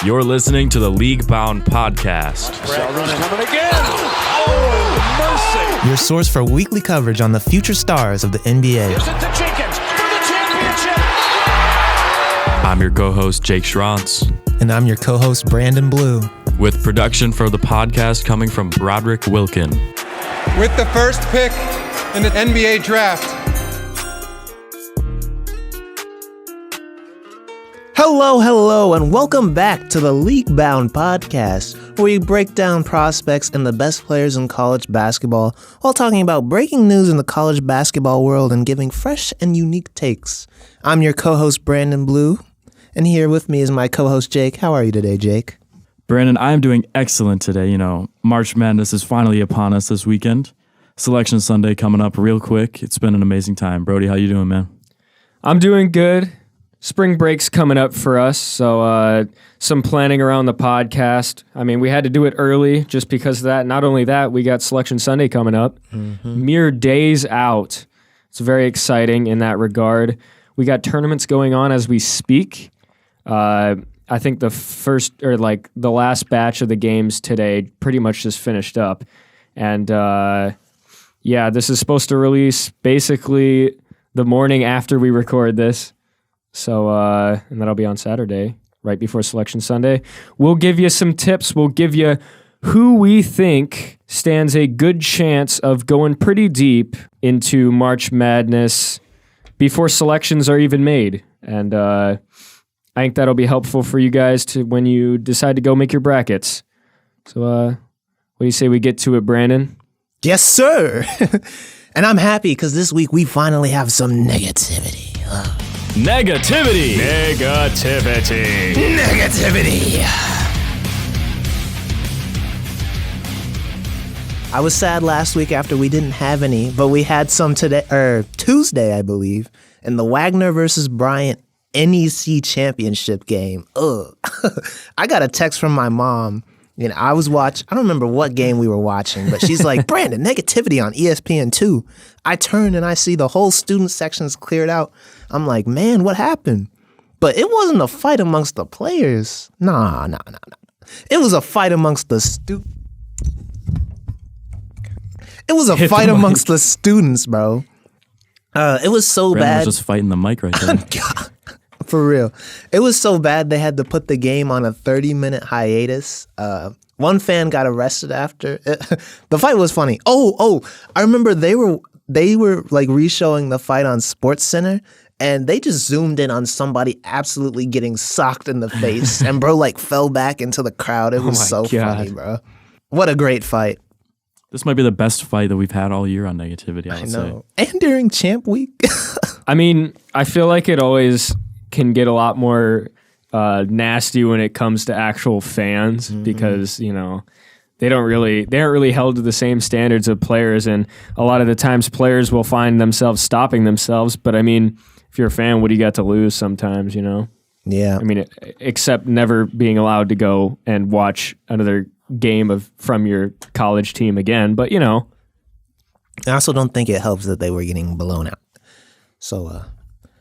You're listening to the League Bound Podcast. Coming again. Oh, mercy. Your source for weekly coverage on the future stars of the NBA. Gives it to Jenkins for the championship. I'm your co-host, Jake Schrantz. And I'm your co-host, Branden Blue. With production for the podcast coming from Broderick Wilkin. With the first pick in the NBA draft. Hello, and welcome back to the League Bound Podcast, where we break down prospects and the best players in college basketball while talking about breaking news in the college basketball world and giving fresh and unique takes. I'm your co-host, Branden Blue, and here with me is my co-host, Jake. How are you today, Jake? Brandon, I am doing excellent today. You know, March Madness is finally upon us this weekend. Selection Sunday coming up real quick. It's been an amazing time. Brody, how you doing, man? I'm doing good. Spring break's coming up for us, so some planning around the podcast. I mean, we had to do it early just because of that. Not only that, we got Selection Sunday coming up. Mere days out. It's very exciting in that regard. We got tournaments going on as we speak. I think the last batch of the games today pretty much just finished up. And this is supposed to release basically the morning after we record this. So, and that'll be on Saturday, right before Selection Sunday. We'll give you some tips. We'll give you who we think stands a good chance of going pretty deep into March Madness before selections are even made. And I think that'll be helpful for you guys to when you decide to go make your brackets. So, what do you say we get to it, Brandon? Yes, sir. And I'm happy because this week we finally have some negativity. Negativity. I was sad last week after we didn't have any, but we had some today, or Tuesday, I believe, in the Wagner versus Bryant NEC championship game. Ugh. I got a text from my mom. You know, I don't remember what game we were watching, but she's like, Brandon, negativity on ESPN2. I turn and I see the whole student section's cleared out. I'm like, man, what happened? But it wasn't a fight amongst the players. Nah. It was a fight amongst the It was a fight amongst the students, bro. It was so Brandon bad. was just fighting the mic right there. God. For real. It was so bad they had to put the game on a 30-minute hiatus. One fan got arrested after. The fight was funny. Oh, I remember they were like re-showing the fight on SportsCenter, and they just zoomed in on somebody absolutely getting socked in the face, and bro like fell back into the crowd. It was funny, bro. What a great fight. This might be the best fight that we've had all year on negativity, I would say. And during Champ Week. I mean, I feel like it always can get a lot more nasty when it comes to actual fans because, you know, they aren't really held to the same standards of players, and a lot of the times players will find themselves stopping themselves. But I mean, if you're a fan, what do you got to lose sometimes, you know? Yeah. I mean, except never being allowed to go and watch another game from your college team again. But, you know. I also don't think it helps that they were getting blown out. So,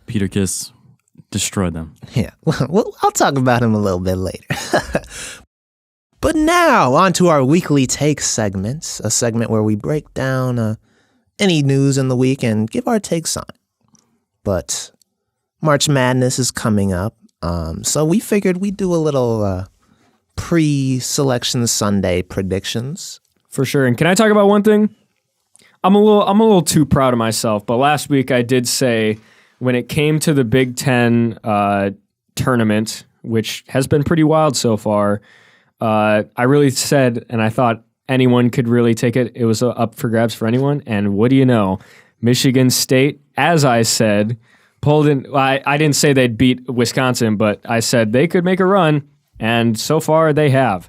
Peter Kiss destroyed them. Yeah. Well, I'll talk about him a little bit later. But now, on to our weekly take segments, a segment where we break down any news in the week and give our takes on it. But March Madness is coming up, so we figured we'd do a little pre-Selection Sunday predictions. For sure. And can I talk about one thing? I'm a little too proud of myself, but last week I did say when it came to the Big Ten tournament, which has been pretty wild so far, I really said, and I thought anyone could really take it. It was up for grabs for anyone. And what do you know? Michigan State, as I said, pulled in. I didn't say they'd beat Wisconsin, but I said they could make a run, and so far they have.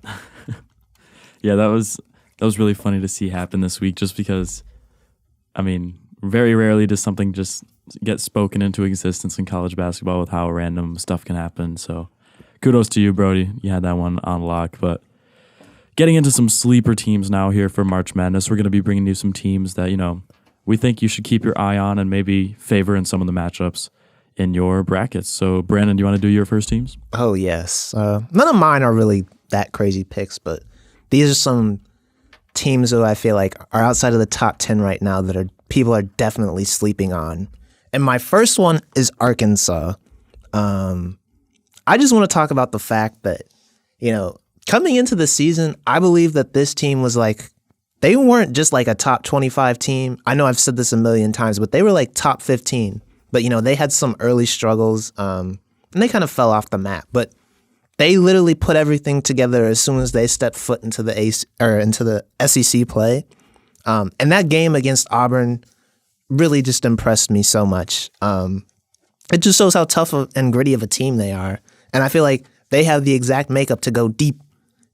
Yeah, that was really funny to see happen this week, just because, I mean, very rarely does something just get spoken into existence in college basketball with how random stuff can happen. So kudos to you, Brody. You had that one on lock. But getting into some sleeper teams now here for March Madness, we're going to be bringing you some teams that, you know, we think you should keep your eye on and maybe favor in some of the matchups. in your brackets. So, Brandon, do you want to do your first teams? Oh, yes. None of mine are really that crazy picks, but these are some teams that I feel like are outside of the top 10 right now that people are definitely sleeping on. And my first one is Arkansas. I just want to talk about the fact that, coming into the season, I believe that this team was like, they weren't just like a top 25 team. I know I've said this a million times, but they were like top 15. But, they had some early struggles, and they kind of fell off the map. But they literally put everything together as soon as they stepped foot into the SEC play. And that game against Auburn really just impressed me so much. It just shows how tough and gritty of a team they are. And I feel like they have the exact makeup to go deep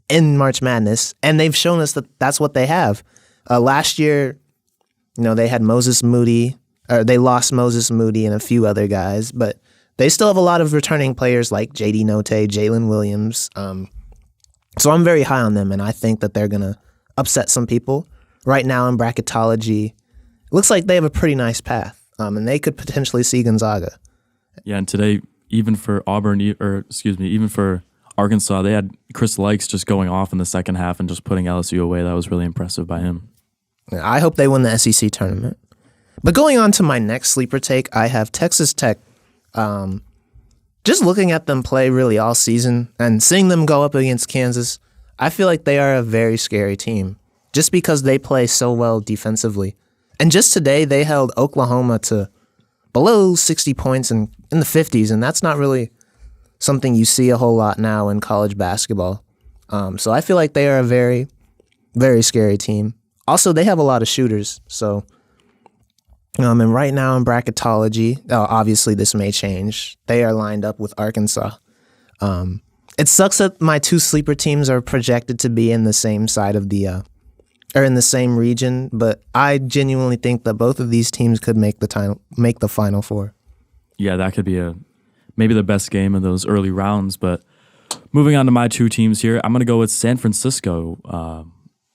in March Madness. And they've shown us that that's what they have. Last year, they had Moses Moody, or they lost Moses Moody and a few other guys, but they still have a lot of returning players like J.D. Note, Jalen Williams. So I'm very high on them, and I think that they're going to upset some people. Right now in bracketology, it looks like they have a pretty nice path, and they could potentially see Gonzaga. Yeah, and today, even for even for Arkansas, they had Chris Likes just going off in the second half and just putting LSU away. That was really impressive by him. I hope they win the SEC tournament. But going on to my next sleeper take, I have Texas Tech. Just looking at them play really all season and seeing them go up against Kansas, I feel like they are a very scary team just because they play so well defensively. And just today, they held Oklahoma to below 60 points and in the 50s, and that's not really something you see a whole lot now in college basketball. So I feel like they are a very, very scary team. Also, they have a lot of shooters, so... and right now in bracketology, obviously this may change. They are lined up with Arkansas. It sucks that my two sleeper teams are projected to be in the same side of or in the same region, but I genuinely think that both of these teams could make the Final Four. Yeah, that could be maybe the best game of those early rounds. But moving on to my two teams here, I'm going to go with San Francisco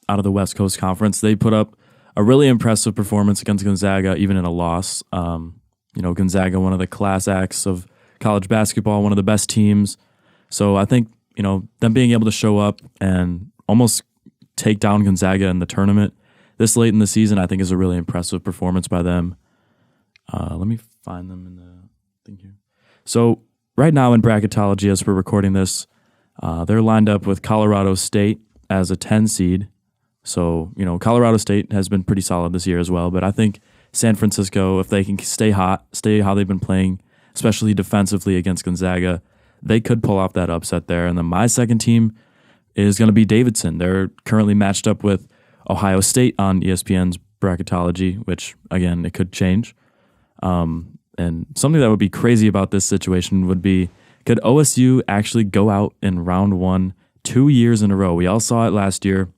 out of the West Coast Conference. They put up a really impressive performance against Gonzaga, even in a loss. Gonzaga, one of the class acts of college basketball, one of the best teams. So I think, them being able to show up and almost take down Gonzaga in the tournament this late in the season, I think is a really impressive performance by them. Let me find them in the thing here. So right now in bracketology, as we're recording this, they're lined up with Colorado State as a 10 seed. So, Colorado State has been pretty solid this year as well, but I think San Francisco, if they can stay hot, stay how they've been playing, especially defensively against Gonzaga, they could pull off that upset there. And then my second team is going to be Davidson. They're currently matched up with Ohio State on ESPN's bracketology, which, again, it could change. And something that would be crazy about this situation would be, could OSU actually go out in round one 2 years in a row? We all saw it last year.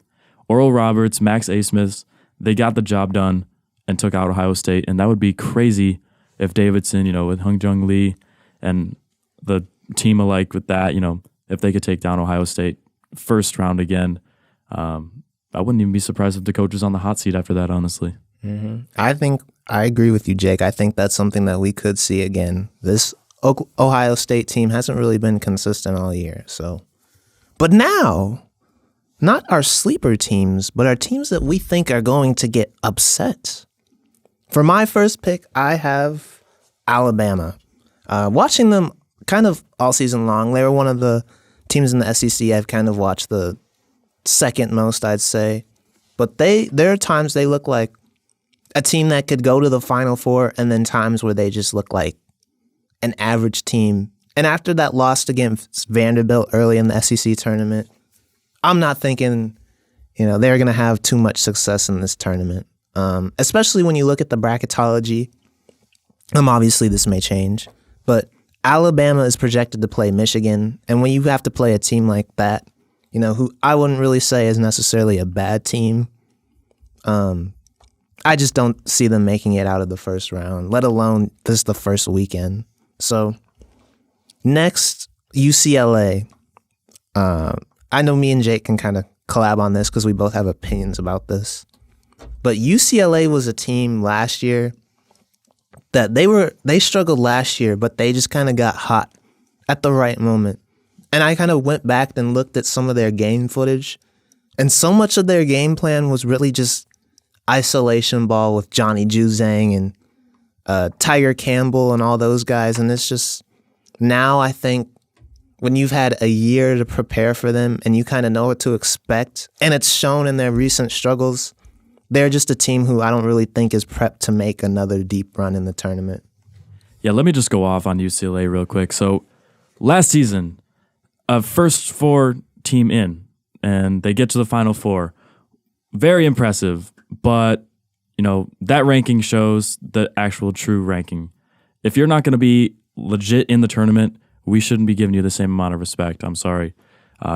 Oral Roberts, Max Asmith, they got the job done and took out Ohio State, and that would be crazy if Davidson, with Hung Jung Lee and the team alike with that, if they could take down Ohio State first round again. I wouldn't even be surprised if the coach is on the hot seat after that, honestly. Mm-hmm. I agree with you, Jake. I think that's something that we could see again. This Ohio State team hasn't really been consistent all year, so. But now... not our sleeper teams, but our teams that we think are going to get upset. For my first pick, I have Alabama. Watching them kind of all season long, they were one of the teams in the SEC I've kind of watched the second most, I'd say. But there are times they look like a team that could go to the Final Four, and then times where they just look like an average team. And after that loss against Vanderbilt early in the SEC tournament, I'm not thinking, they're going to have too much success in this tournament, especially when you look at the bracketology. Obviously, this may change, but Alabama is projected to play Michigan, and when you have to play a team like that, who I wouldn't really say is necessarily a bad team, I just don't see them making it out of the first round, let alone this the first weekend. So next, UCLA. I know me and Jake can kind of collab on this because we both have opinions about this. But UCLA was a team last year that they struggled last year, but they just kind of got hot at the right moment. And I kind of went back and looked at some of their game footage, and so much of their game plan was really just isolation ball with Johnny Juzang and Tiger Campbell and all those guys. And it's just, now I think when you've had a year to prepare for them and you kind of know what to expect, and it's shown in their recent struggles, they're just a team who I don't really think is prepped to make another deep run in the tournament. Yeah, let me just go off on UCLA real quick. So last season, a first four team in, and they get to the Final Four. Very impressive, but that ranking shows the actual true ranking. If you're not going to be legit in the tournament, we shouldn't be giving you the same amount of respect. I'm sorry.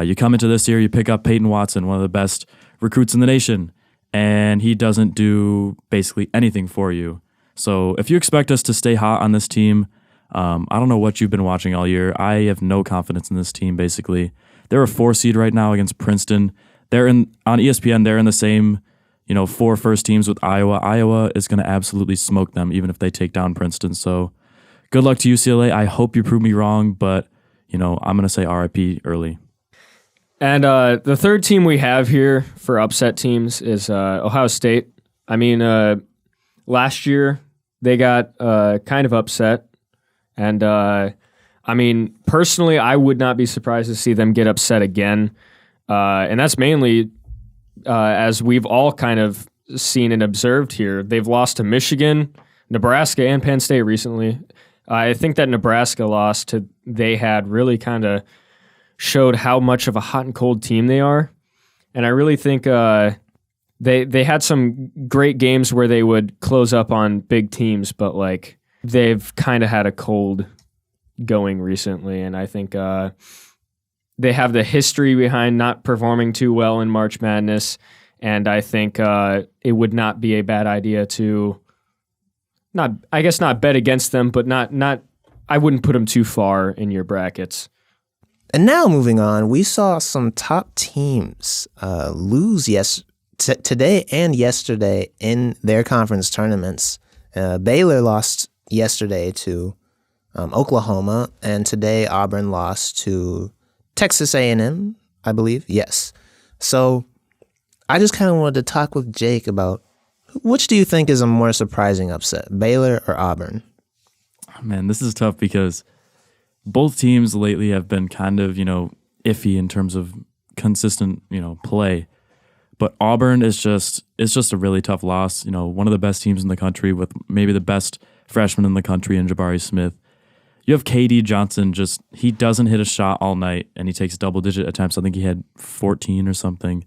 You come into this year, you pick up Peyton Watson, one of the best recruits in the nation, and he doesn't do basically anything for you. So if you expect us to stay hot on this team, I don't know what you've been watching all year. I have no confidence in this team, basically. They're a 4 seed right now against Princeton. On ESPN, they're in the same 4 first teams with Iowa. Iowa is going to absolutely smoke them, even if they take down Princeton. So good luck to UCLA. I hope you prove me wrong, but I'm going to say RIP early. And the third team we have here for upset teams is Ohio State. I mean, last year they got kind of upset. And personally, I would not be surprised to see them get upset again. And that's mainly, as we've all kind of seen and observed here, they've lost to Michigan, Nebraska, and Penn State recently. I think that Nebraska loss they had really kind of showed how much of a hot and cold team they are. And I really think they had some great games where they would close up on big teams, but they've kind of had a cold going recently. And I think they have the history behind not performing too well in March Madness. And I think it would not be a bad idea to not bet against them, but I wouldn't put them too far in your brackets. And now moving on, we saw some top teams lose today and yesterday in their conference tournaments. Baylor lost yesterday to Oklahoma, and today Auburn lost to Texas A&M, I believe. Yes. So I just kind of wanted to talk with Jake about which do you think is a more surprising upset, Baylor or Auburn? Man, this is tough because both teams lately have been kind of, iffy in terms of consistent, play. But Auburn it's just a really tough loss. One of the best teams in the country with maybe the best freshman in the country in Jabari Smith. You have KD Johnson, he doesn't hit a shot all night, and he takes double-digit attempts. I think he had 14 or something.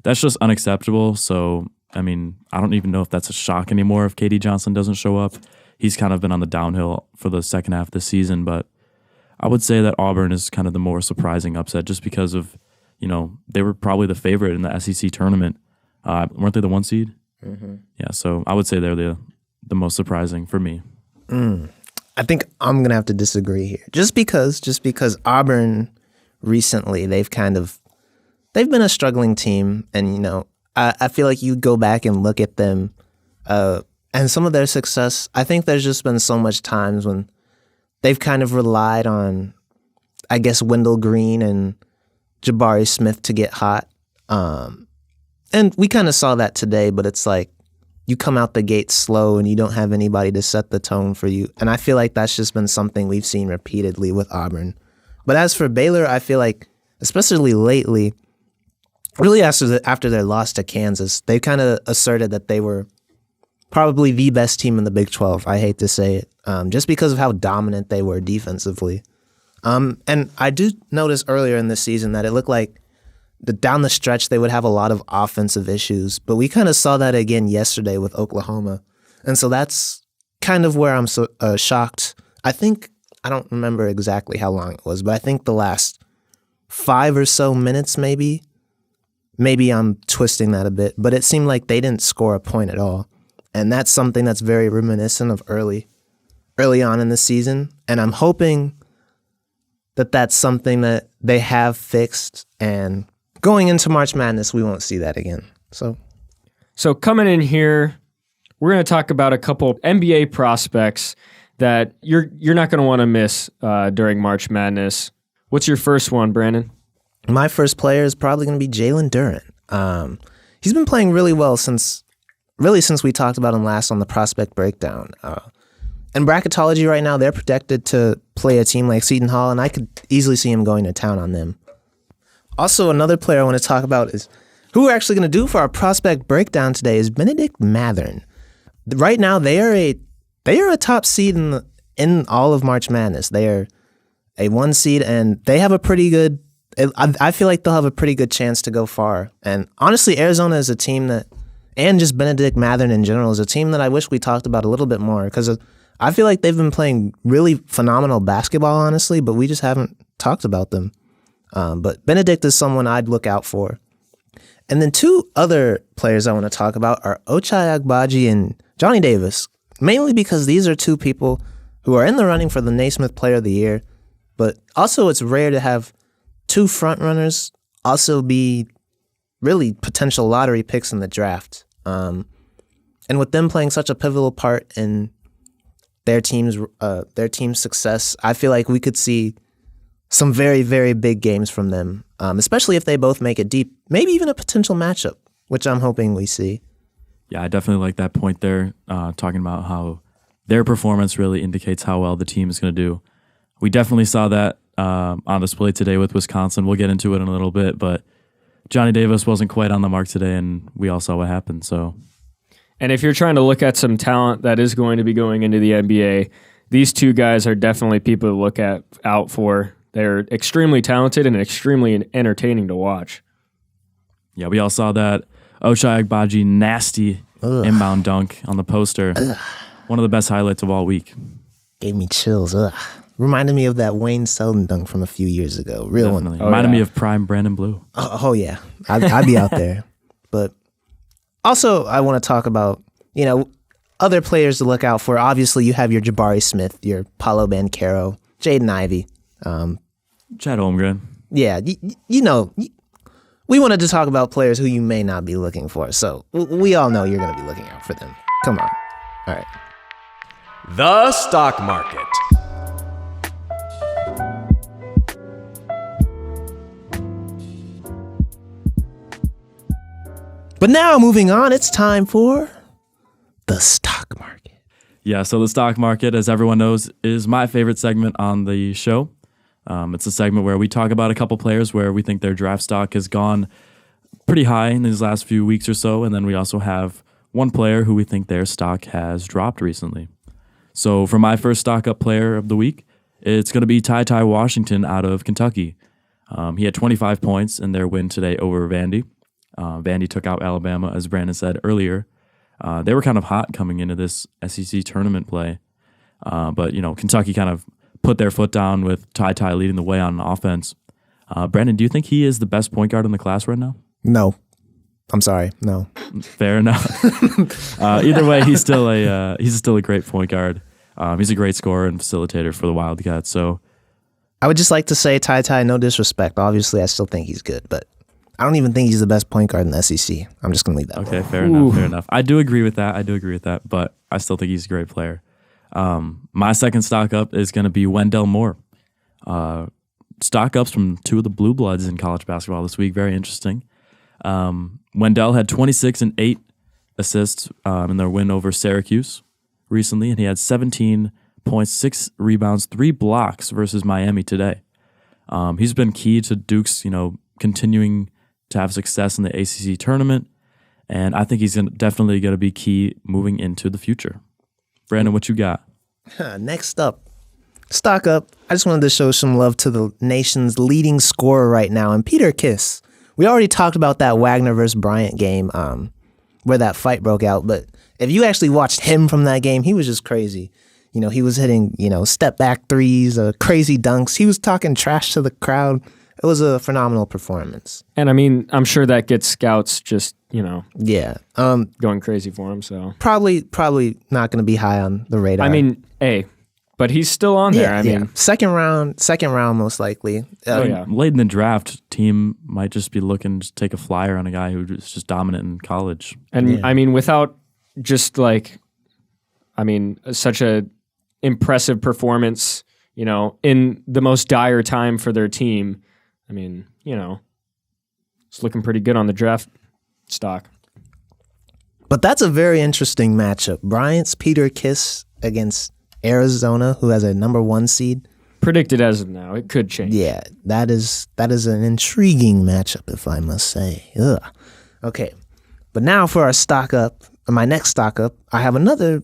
That's just unacceptable. So, I don't even know if that's a shock anymore if KD Johnson doesn't show up. He's kind of been on the downhill for the second half of the season, but I would say that Auburn is kind of the more surprising upset just because of, they were probably the favorite in the SEC tournament. Weren't they the 1 seed? Mm-hmm. Yeah, so I would say they're the most surprising for me. I think I'm going to have to disagree here. Just because Auburn recently, they've been a struggling team, and, I feel like you go back and look at them and some of their success. I think there's just been so much times when they've kind of relied on, I guess, Wendell Green and Jabari Smith to get hot. And we kind of saw that today, but it's like you come out the gate slow and you don't have anybody to set the tone for you. And I feel like that's just been something we've seen repeatedly with Auburn. But as for Baylor, I feel like, especially lately, really after their loss to Kansas, they kind of asserted that they were probably the best team in the Big 12. I hate to say it, just because of how dominant they were defensively. And I do notice earlier in this season that it looked like down the stretch they would have a lot of offensive issues, but we kind of saw that again yesterday with Oklahoma. And so that's kind of where I'm so shocked. I don't remember exactly how long it was, but I think the last 5 or so minutes maybe I'm twisting that a bit, but it seemed like they didn't score a point at all. And that's something that's very reminiscent of early on in the season. And I'm hoping that that's something that they have fixed, and going into March Madness, we won't see that again. So coming in here we're going to talk about a couple NBA prospects that you're not going to want to miss during March Madness. What's your first one, Branden? My first player is probably going to be Jalen Duren. He's been playing really well since we talked about him last on the prospect breakdown. In bracketology right now, they're projected to play a team like Seton Hall, and I could easily see him going to town on them. Also, another player I want to talk about is who we're actually going to do for our prospect breakdown today is Bennedict Mathurin. Right now, they are a top seed in all of March Madness. They are a 1 seed, and they have a pretty good. I feel like they'll have a pretty good chance to go far. And honestly, Arizona is a team that, and just Bennedict Mathurin in general, is a team that I wish we talked about a little bit more because I feel like they've been playing really phenomenal basketball, honestly, but we just haven't talked about them. But Bennedict is someone I'd look out for. And then 2 other players I want to talk about are Ochai Agbaji and Johnny Davis, mainly because these are 2 people who are in the running for the Naismith Player of the Year, but also it's rare to have 2 frontrunners also be really potential lottery picks in the draft. And with them playing such a pivotal part in their team's success, I feel like we could see some very, very big games from them, especially if they both make it deep, maybe even a potential matchup, which I'm hoping we see. Yeah, I definitely like that point there, talking about how their performance really indicates how well the team is going to do. We definitely saw that on display today with Wisconsin. We'll get into it in a little bit, but Johnny Davis wasn't quite on the mark today, and we all saw what happened. And if you're trying to look at some talent that is going to be going into the NBA, these 2 guys are definitely people to look out for. They're extremely talented and extremely entertaining to watch. Yeah, we all saw that Ochai Agbaji nasty inbound dunk on the poster. One of the best highlights of all week. Gave me chills. Reminded me of that Wayne Selden dunk from a few years ago. Real Definitely. one. Reminded me of prime Branden Blue. Oh yeah. I'd be out there. But also, I want to talk about, other players to look out for. Obviously, you have your Jabari Smith, your Paolo Banchero, Jaden Ivey. Chad Holmgren. Yeah, we wanted to talk about players who you may not be looking for. So we all know you're going to be looking out for them. Come on. All right. The stock market. But now, moving on, it's time for the stock market. Yeah, so the stock market, as everyone knows, is my favorite segment on the show. It's a segment where we talk about a couple players where we think their draft stock has gone pretty high in these last few weeks or so, and then we also have one player who we think their stock has dropped recently. So for my first stock up player of the week, it's going to be Ty Washington out of Kentucky. He had 25 points in their win today over Vandy. Vandy took out Alabama, as Branden said earlier. They were kind of hot coming into this SEC tournament play. But, Kentucky kind of put their foot down with Ty leading the way on offense. Branden, do you think he is the best point guard in the class right now? No. I'm sorry. No. Fair enough. Either way, he's still a great point guard. He's a great scorer and facilitator for the Wildcats. So I would just like to say, Ty, no disrespect. Obviously, I still think he's good, but I don't even think he's the best point guard in the SEC. I'm just going to leave that. Okay, fair enough. I do agree with that. But I still think he's a great player. My second stock up is going to be Wendell Moore. Stock ups from 2 of the blue bloods in college basketball this week. Very interesting. Wendell had 26 and 8 assists in their win over Syracuse recently, and he had 17 points, 6 rebounds, 3 blocks versus Miami today. He's been key to Duke's, continuing to have success in the ACC tournament, and I think he's definitely going to be key moving into the future. Branden, what you got? Next up, stock up. I just wanted to show some love to the nation's leading scorer right now, and Peter Kiss. We already talked about that Wagner versus Bryant game where that fight broke out, but if you actually watched him from that game, he was just crazy. He was hitting, step back threes, crazy dunks. He was talking trash to the crowd. It was a phenomenal performance. And I'm sure that gets scouts just, yeah, going crazy for him. So probably not going to be high on the radar. But he's still on there. I mean, second round most likely. Late in the draft, team might just be looking to take a flyer on a guy who was just dominant in college. And without just like, I mean, such a impressive performance, you know, in the most dire time for their team. I mean, you know, it's looking pretty good on the draft stock. But that's a very interesting matchup. Bryant's Peter Kiss against Arizona, who has a number 1 seed. Predicted as of now. It could change. Yeah, that is an intriguing matchup, if I must say. Ugh. Okay, but now for our stock up, my next stock up, I have another,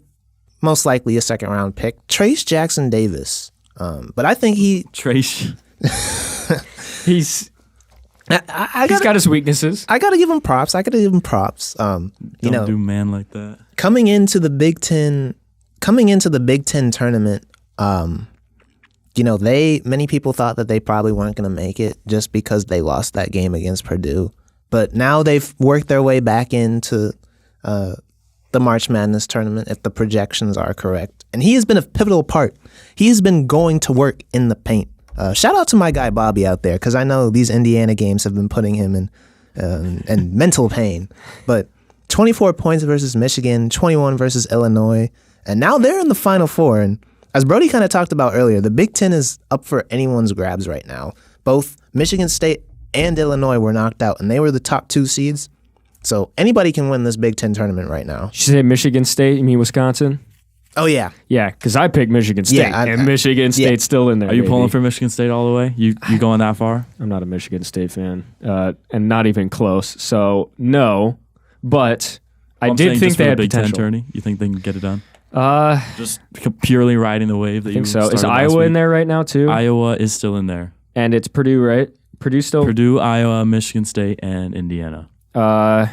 most likely a second round pick, Trace Jackson Davis. But I think Trace. He's got his weaknesses. I gotta give him props. Don't do man like that. Coming into the Big Ten tournament, you know, many people thought that they probably weren't going to make it just because they lost that game against Purdue. But now they've worked their way back into the March Madness tournament, if the projections are correct. And he has been a pivotal part. He has been going to work in the paint. Shout out to my guy Bobby out there, because I know these Indiana games have been putting him in mental pain. But 24 points versus Michigan, 21 versus Illinois, and now they're in the Final Four. And as Brody kind of talked about earlier, the Big Ten is up for anyone's grabs right now. Both Michigan State and Illinois were knocked out, and they were the top 2 seeds. So anybody can win this Big Ten tournament right now. Did you say Michigan State? You mean Wisconsin? Oh, yeah. Yeah, because I picked Michigan State, and Michigan State's still in there. Are you pulling for Michigan State all the way? You going that far? I'm not a Michigan State fan, and not even close. So, no, but I did think they had Big potential. Ten tourney. You think they can get it done? Just purely riding the wave that I think you so. started Is last Iowa week. in there right now, too? Iowa is still in there. And it's Purdue, right? Purdue still? Purdue, Iowa, Michigan State, and Indiana. I'll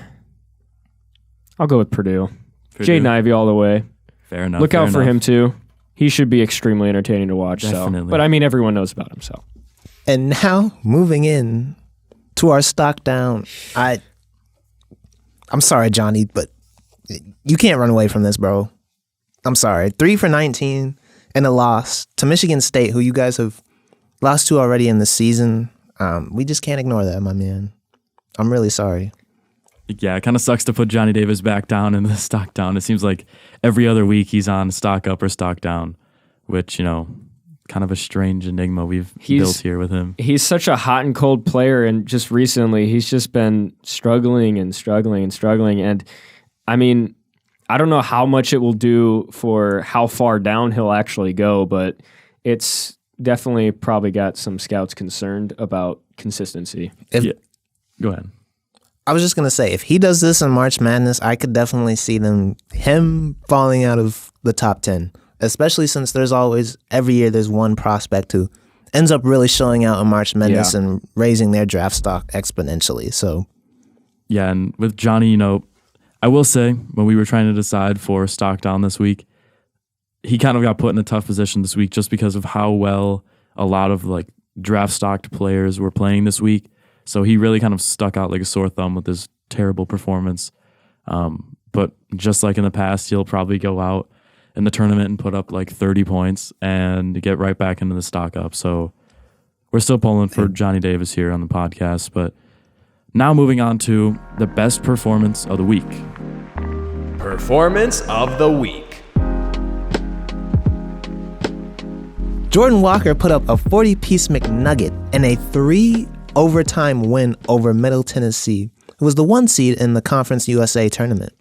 go with Purdue. Jaden Ivey all the way. Fair enough. Look out for him, too. He should be extremely entertaining to watch. Definitely. So. But, I mean, everyone knows about him, so. And now, moving in to our stock down, I'm sorry, Johnny, but you can't run away from this, bro. I'm sorry. 3 for 19 and a loss to Michigan State, who you guys have lost to already in the season. We just can't ignore that, my man. I'm really sorry. Yeah, it kind of sucks to put Johnny Davis back down in the stock down. It seems like every other week he's on stock up or stock down, which, you know, kind of a strange enigma we've built here with him. He's such a hot and cold player, and just recently he's just been struggling. And, I mean, I don't know how much it will do for how far down he'll actually go, but it's definitely probably got some scouts concerned about consistency. Go ahead. I was just going to say, if he does this in March Madness, I could definitely see him falling out of the top 10, especially since every year there's one prospect who ends up really showing out in March Madness and raising their draft stock exponentially. So, yeah, and with Johnny, you know, I will say, when we were trying to decide for stock down this week, he kind of got put in a tough position this week just because of how well a lot of like draft stocked players were playing this week. So he really kind of stuck out like a sore thumb with his terrible performance. But just like in the past, he'll probably go out in the tournament and put up like 30 points and get right back into the stock up. So we're still pulling for Johnny Davis here on the podcast. But now moving on to the best performance of the week. Performance of the week. Jordan Walker put up a 40-piece McNugget in a 3-overtime win over Middle Tennessee, who was the 1 seed in the Conference USA tournament.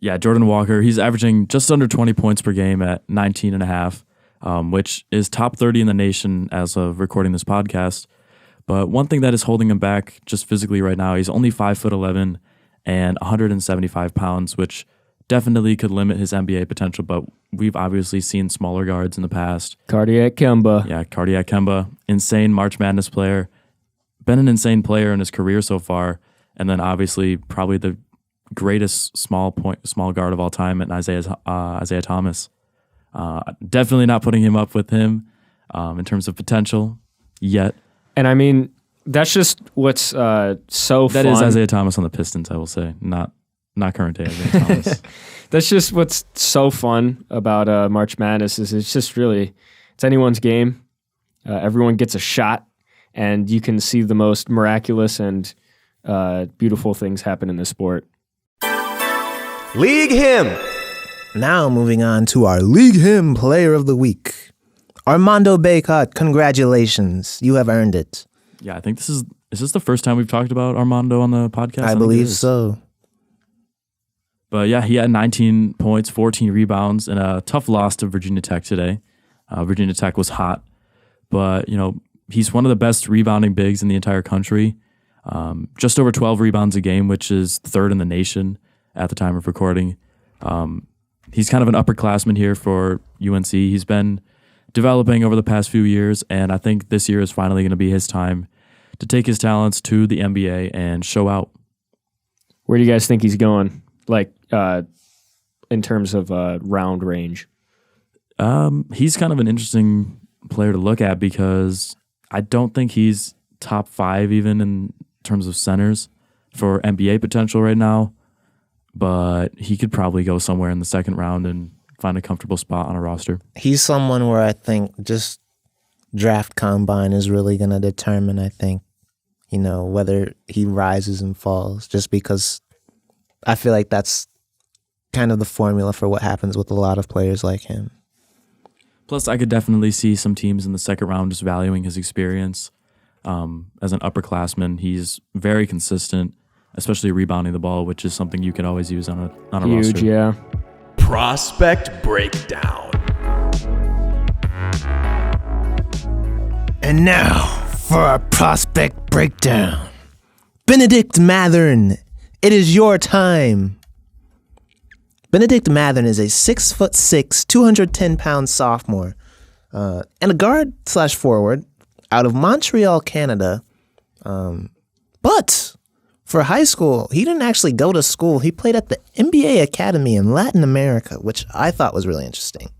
Yeah, Jordan Walker, he's averaging just under 20 points per game at 19.5, which is top 30 in the nation as of recording this podcast. But one thing that is holding him back just physically right now, he's only 5'11" and 175 pounds, which definitely could limit his NBA potential, but we've obviously seen smaller guards in the past. Cardiac Kemba. Yeah, Cardiac Kemba, insane March Madness player. Been an insane player in his career so far, and then obviously probably the greatest small guard of all time in Isaiah Thomas. Definitely not putting him up with him in terms of potential yet. And I mean, that's just what's so fun. That is Isaiah Thomas on the Pistons, I will say, not current day Isaiah Thomas. That's just what's so fun about March Madness is it's just really, it's anyone's game. Everyone gets a shot, and you can see the most miraculous and beautiful things happen in this sport. League Him. Now moving on to our League Him Player of the Week. Armando Bacot, congratulations. You have earned it. Yeah, I think is this the first time we've talked about Armando on the podcast? I believe so. But yeah, he had 19 points, 14 rebounds, and a tough loss to Virginia Tech today. Virginia Tech was hot, but he's one of the best rebounding bigs in the entire country. Just over 12 rebounds a game, which is third in the nation at the time of recording. He's kind of an upperclassman here for UNC. He's been developing over the past few years, and I think this year is finally going to be his time to take his talents to the NBA and show out. Where do you guys think he's going? In terms of round range? He's kind of an interesting player to look at because I don't think he's top 5 even in terms of centers for NBA potential right now, but he could probably go somewhere in the second round and find a comfortable spot on a roster. He's someone where I think just draft combine is really going to determine, I think, whether he rises and falls, just because I feel like that's kind of the formula for what happens with a lot of players like him. Plus, I could definitely see some teams in the second round just valuing his experience. As an upperclassman, he's very consistent, especially rebounding the ball, which is something you can always use on a roster. Huge, yeah. Prospect Breakdown. And now for our prospect breakdown. Bennedict Mathurin, it is your time. Bennedict Mathurin is a 6'6", 210-pound sophomore and a guard/forward out of Montreal, Canada. But for high school, he didn't actually go to school. He played at the NBA Academy in Latin America, which I thought was really interesting.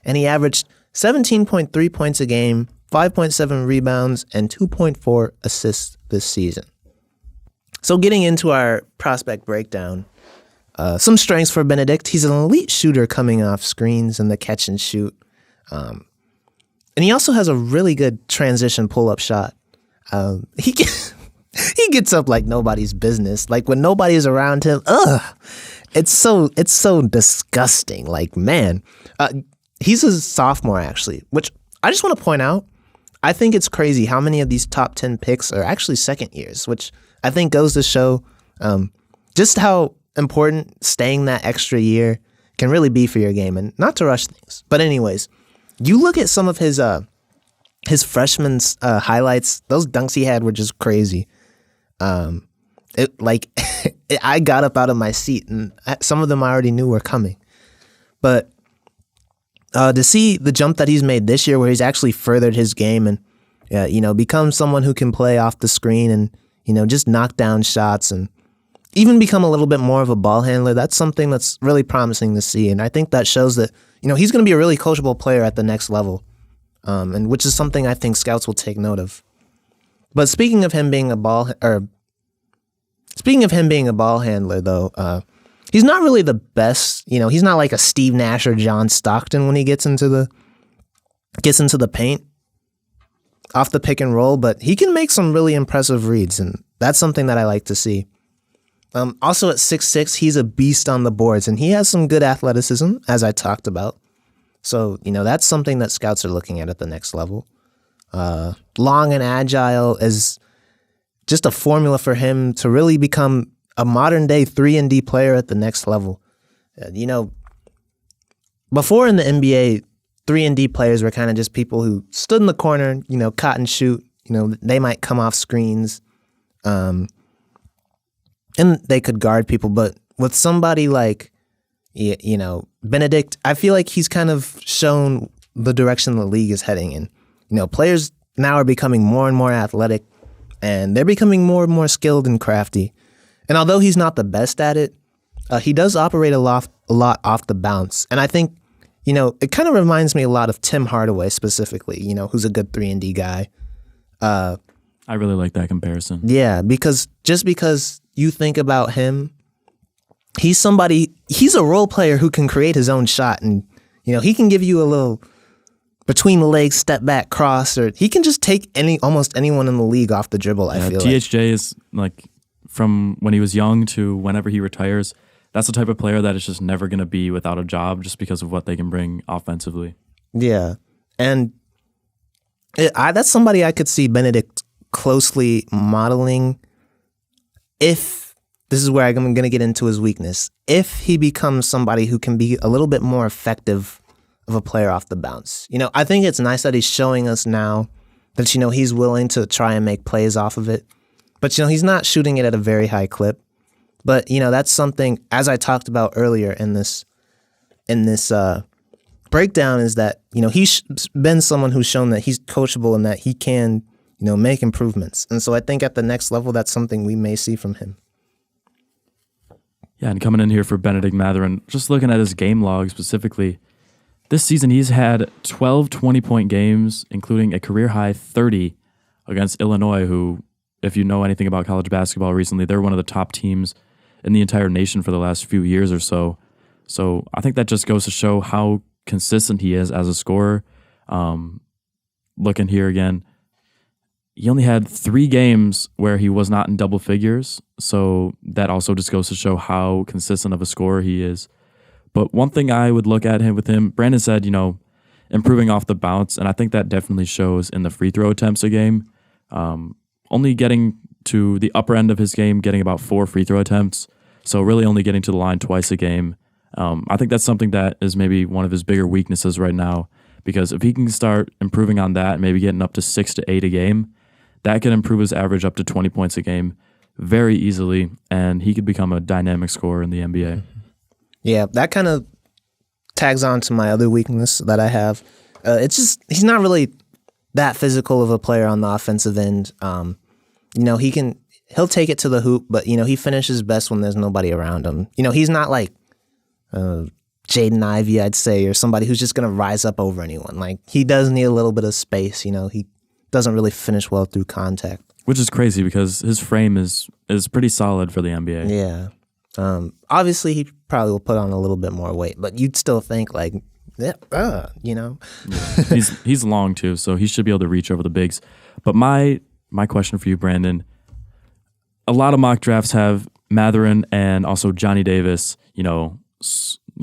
And he averaged 17.3 points a game, 5.7 rebounds, and 2.4 assists this season. So getting into our prospect breakdown, some strengths for Bennedict. He's an elite shooter coming off screens and the catch and shoot. And he also has a really good transition pull-up shot. He gets up like nobody's business. Like when nobody's around him, it's so disgusting. Like, man, he's a sophomore actually, which I just want to point out. I think it's crazy how many of these top 10 picks are actually second years, which I think goes to show just how important staying that extra year can really be for your game, and not to rush things. But anyways, you look at some of his freshman's highlights. Those dunks he had were just crazy. I got up out of my seat, and some of them I already knew were coming. But to see the jump that he's made this year, where he's actually furthered his game and become someone who can play off the screen and just knock down shots and even become a little bit more of a ball handler, that's something that's really promising to see. And I think that shows that he's going to be a really coachable player at the next level, and which is something I think scouts will take note of. But speaking of him being a ball handler, though, he's not really the best. He's not like a Steve Nash or John Stockton when he gets into the paint off the pick and roll. But he can make some really impressive reads, and that's something that I like to see. Also at 6'6", he's a beast on the boards, and he has some good athleticism, as I talked about. So, that's something that scouts are looking at the next level. Long and agile is just a formula for him to really become a modern-day 3-and-D player at the next level. Before in the NBA, 3-and-D players were kind of just people who stood in the corner, caught and shoot. They might come off screens, and they could guard people. But with somebody like, Bennedict, I feel like he's kind of shown the direction the league is heading in. Players now are becoming more and more athletic, and they're becoming more and more skilled and crafty. And although he's not the best at it, he does operate a lot off the bounce. And I think, it kind of reminds me a lot of Tim Hardaway specifically, who's a good 3-and-D guy. I really like that comparison. Yeah, because you think about him, he's a role player who can create his own shot, and he can give you a little between the legs step back cross, or he can just take almost anyone in the league off the dribble. I feel THJ is like, from when he was young to whenever he retires, that's the type of player that is just never going to be without a job just because of what they can bring offensively. Yeah. And that's somebody I could see Bennedict closely modeling if, this is where I'm going to get into his weakness, if he becomes somebody who can be a little bit more effective of a player off the bounce. I think it's nice that he's showing us now that, he's willing to try and make plays off of it. But, he's not shooting it at a very high clip. But, that's something, as I talked about earlier in this breakdown, is that, he's been someone who's shown that he's coachable and that he can, make improvements. And so I think at the next level, that's something we may see from him. Yeah, and coming in here for Bennedict Mathurin, just looking at his game log specifically, this season he's had 12 20-point games, including a career-high 30 against Illinois, who, if you know anything about college basketball recently, they're one of the top teams in the entire nation for the last few years or so. So I think that just goes to show how consistent he is as a scorer. Looking here again, he only had 3 games where he was not in double figures, so that also just goes to show how consistent of a scorer he is. But one thing I would look at him with him, Brandon said, improving off the bounce, and I think that definitely shows in the free throw attempts a game. Only getting to the upper end of his game, getting about 4 free throw attempts, so really only getting to the line twice a game. I think that's something that is maybe one of his bigger weaknesses right now, because if he can start improving on that, maybe getting up to 6 to 8 a game, that could improve his average up to 20 points a game very easily, and he could become a dynamic scorer in the NBA. Yeah, that kind of tags on to my other weakness that I have. It's just he's not really that physical of a player on the offensive end. He'll take it to the hoop, but he finishes best when there's nobody around him. He's not like Jaden Ivey, I'd say, or somebody who's just gonna rise up over anyone. Like, he does need a little bit of space. He doesn't really finish well through contact, which is crazy because his frame is pretty solid for the NBA. Yeah. Obviously, he probably will put on a little bit more weight, but you'd still think Yeah. He's long too, so he should be able to reach over the bigs. But my question for you, Brandon, a lot of mock drafts have Mathurin and also Johnny Davis, kind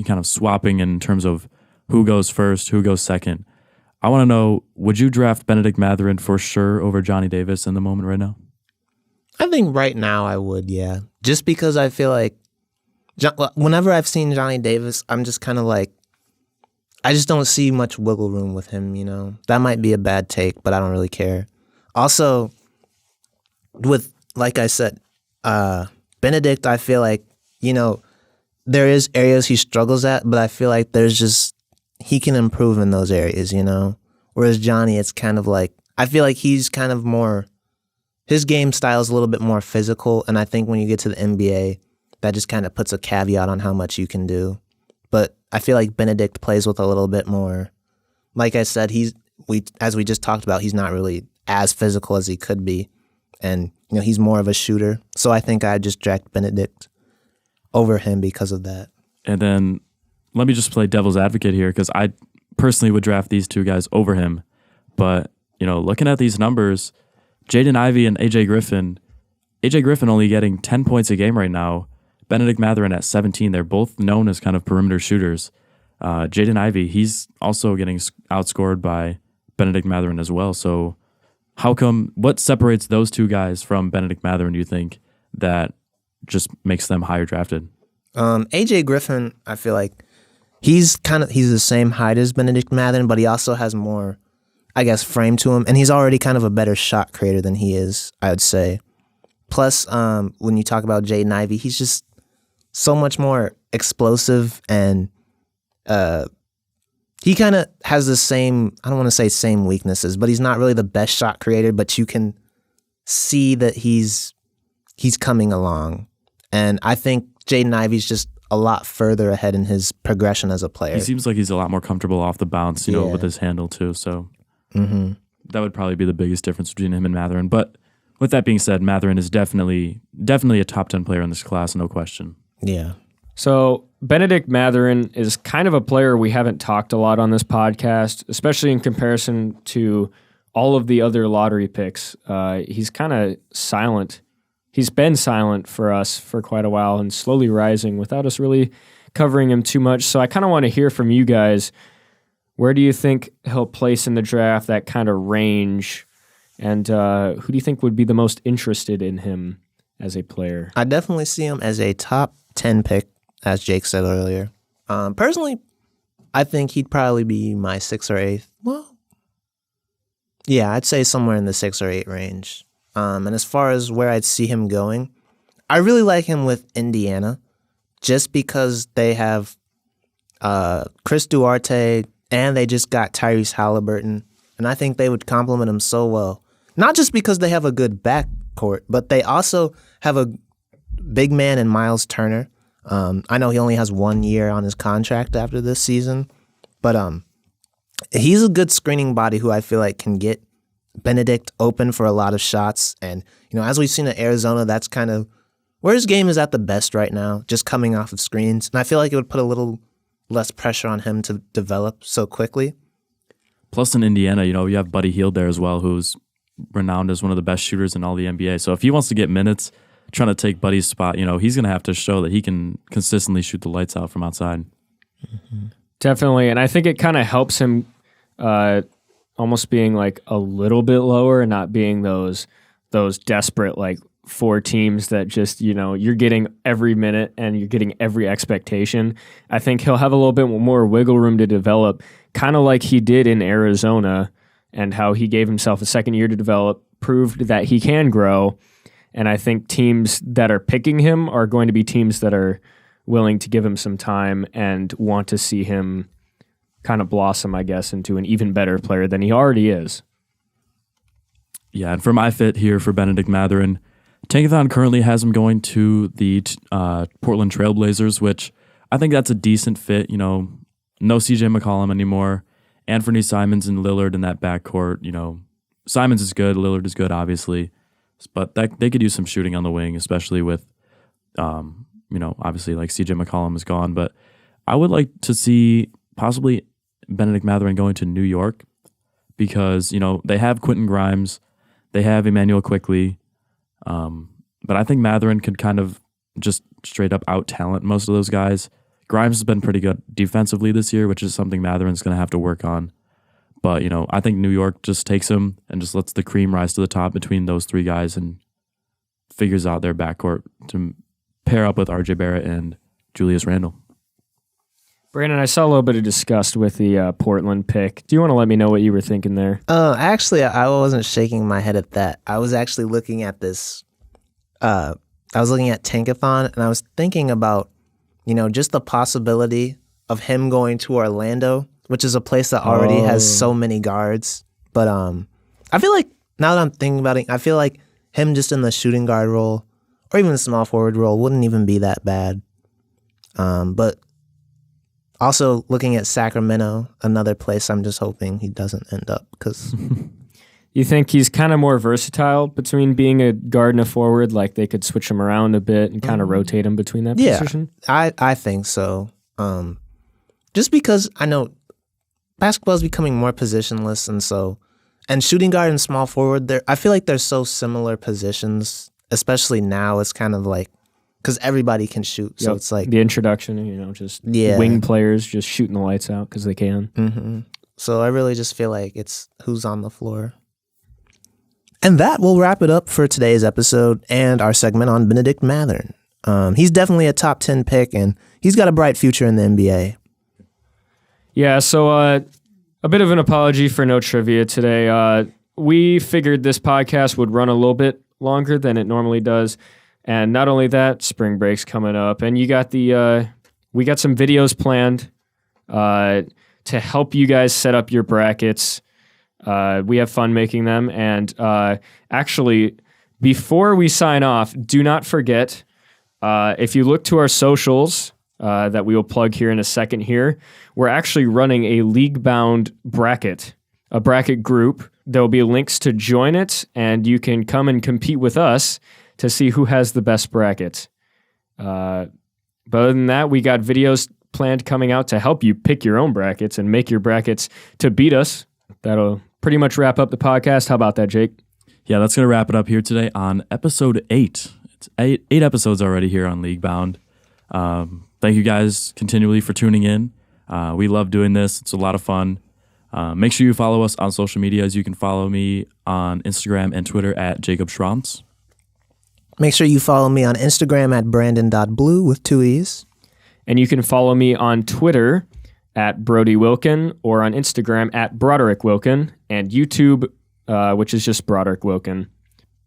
of swapping in terms of who goes first, who goes second. I want to know, would you draft Bennedict Mathurin for sure over Johnny Davis in the moment right now? I think right now I would, yeah. Just because I feel like whenever I've seen Johnny Davis, I'm just kind of like, I just don't see much wiggle room with him, That might be a bad take, but I don't really care. Also, like I said, Bennedict, I feel like, there is areas he struggles at, but I feel like he can improve in those areas, Whereas Johnny, it's kind of like, I feel like he's kind of more, his game style is a little bit more physical, and I think when you get to the NBA, that just kind of puts a caveat on how much you can do. But I feel like Bennedict plays with a little bit more, like I said, as we just talked about, he's not really as physical as he could be, and he's more of a shooter. So I think I'd just draft Bennedict over him because of that. And then let me just play devil's advocate here, because I personally would draft these two guys over him. But, looking at these numbers, Jaden Ivey and AJ Griffin only getting 10 points a game right now. Bennedict Mathurin at 17. They're both known as kind of perimeter shooters. Jaden Ivey, he's also getting outscored by Bennedict Mathurin as well. So what separates those two guys from Bennedict Mathurin, do you think, that just makes them higher drafted? AJ Griffin, I feel like he's the same height as Bennedict Mathurin, but he also has more, I guess, frame to him, and he's already kind of a better shot creator than he is, I would say. Plus, when you talk about Jaden Ivey, he's just so much more explosive, and he kind of has the same, I don't want to say same weaknesses, but he's not really the best shot creator, but you can see that he's coming along. And I think Jaden Ivey's just a lot further ahead in his progression as a player. He seems like he's a lot more comfortable off the bounce, with his handle too. So that would probably be the biggest difference between him and Mathurin. But with that being said, Mathurin is definitely a top 10 player in this class, no question. Yeah. So Bennedict Mathurin is kind of a player we haven't talked a lot on this podcast, especially in comparison to all of the other lottery picks. He's kind of silent he's been silent for us for quite a while and slowly rising without us really covering him too much. So I kind of want to hear from you guys. Where do you think he'll place in the draft, that kind of range? And who do you think would be the most interested in him as a player? I definitely see him as a top 10 pick, as Jake said earlier. Personally, I think he'd probably be my 6th or 8th. Well, yeah, I'd say somewhere in the 6 or 8 range. And as far as where I'd see him going, I really like him with Indiana, just because they have Chris Duarte and they just got Tyrese Halliburton, and I think they would complement him so well. Not just because they have a good backcourt, but they also have a big man in Miles Turner. I know he only has 1 year on his contract after this season, but he's a good screening body who I feel like can get Bennedict open for a lot of shots. And, as we've seen at Arizona, that's kind of where his game is at the best right now, just coming off of screens. And I feel like it would put a little less pressure on him to develop so quickly. Plus in Indiana, you have Buddy Hield there as well, who's renowned as one of the best shooters in all the NBA. So if he wants to get minutes trying to take Buddy's spot, he's going to have to show that he can consistently shoot the lights out from outside. Mm-hmm. Definitely. And I think it kind of helps him almost being like a little bit lower and not being those desperate like 4 teams that just, you're getting every minute and you're getting every expectation. I think he'll have a little bit more wiggle room to develop, kind of like he did in Arizona, and how he gave himself a second year to develop, proved that he can grow. And I think teams that are picking him are going to be teams that are willing to give him some time and want to see him kind of blossom, I guess, into an even better player than he already is. Yeah, and for my fit here for Bennedict Mathurin, Tankathon currently has him going to the Portland Trailblazers, which I think that's a decent fit. No CJ McCollum anymore. Anthony Simons and Lillard in that backcourt. Simons is good. Lillard is good, obviously. But they could use some shooting on the wing, especially with, obviously like CJ McCollum is gone. But I would like to see possibly Bennedict Mathurin going to New York because, they have Quentin Grimes. They have Emmanuel Quickley. But I think Mathurin could kind of just straight up out-talent most of those guys. Grimes has been pretty good defensively this year, which is something Mathurin's going to have to work on. But, I think New York just takes him and just lets the cream rise to the top between those 3 guys and figures out their backcourt to pair up with RJ Barrett and Julius Randle. Brandon, I saw a little bit of disgust with the Portland pick. Do you want to let me know what you were thinking there? Actually, I wasn't shaking my head at that. I was actually looking at this. I was looking at Tankathon, and I was thinking about, just the possibility of him going to Orlando, which is a place that already has so many guards. But I feel like, now that I'm thinking about it, I feel like him just in the shooting guard role, or even the small forward role, wouldn't even be that bad. But also, looking at Sacramento, another place I'm just hoping he doesn't end up. Because you think he's kind of more versatile between being a guard and a forward? Like they could switch him around a bit and kind of rotate him between that position? I think so. Just because I know basketball is becoming more positionless, and shooting guard and small forward, I feel like they're so similar positions, especially now. It's kind of like, because everybody can shoot, so it's like the introduction, just wing players just shooting the lights out because they can. Mm-hmm. So I really just feel like it's who's on the floor. And that will wrap it up for today's episode and our segment on Bennedict Mathurin. He's definitely a top 10 pick, and he's got a bright future in the NBA. Yeah, so a bit of an apology for no trivia today. We figured this podcast would run a little bit longer than it normally does. And not only that, spring break's coming up, and we got some videos planned to help you guys set up your brackets. We have fun making them, and actually, before we sign off, do not forget, if you look to our socials that we will plug here in a second here, we're actually running a league-bound bracket, a bracket group. There will be links to join it, and you can come and compete with us to see who has the best bracket. But other than that, we got videos planned coming out to help you pick your own brackets and make your brackets to beat us. That'll pretty much wrap up the podcast. How about that, Jake? Yeah, that's going to wrap it up here today on episode 8. eight episodes already here on League Bound. Thank you guys continually for tuning in. We love doing this. It's a lot of fun. Make sure you follow us on social medias. You can follow me on Instagram and Twitter at Jacob Schrantz. Make sure you follow me on Instagram at Branden.Blue with 2 E's. And you can follow me on Twitter at Brody Wilkin or on Instagram at Broderick Wilkin and YouTube, which is just Broderick Wilkin.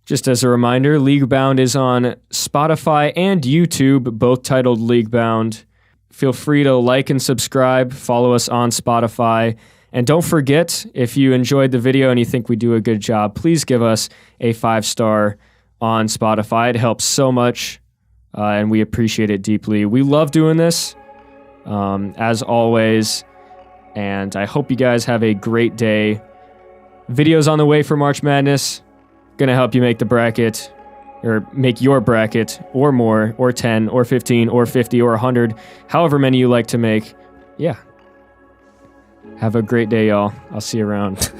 Just as a reminder, League Bound is on Spotify and YouTube, both titled League Bound. Feel free to like and subscribe, follow us on Spotify. And don't forget, if you enjoyed the video and you think we do a good job, please give us a 5-star on Spotify. It helps so much, and we appreciate it deeply. We love doing this, as always, and I hope you guys have a great day. Videos on the way for March Madness. Gonna help you make the bracket, or make your bracket, or more, or 10, or 15, or 50, or 100, however many you like to make. Yeah. Have a great day, y'all. I'll see you around.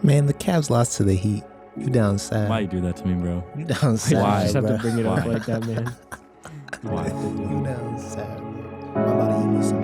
Man, the Cavs lost to the Heat. You down sad. Why you do that to me, bro? You down sad, I just have bro. to bring it up like that, man. Why? You down sad, bro. I'm about to eat me some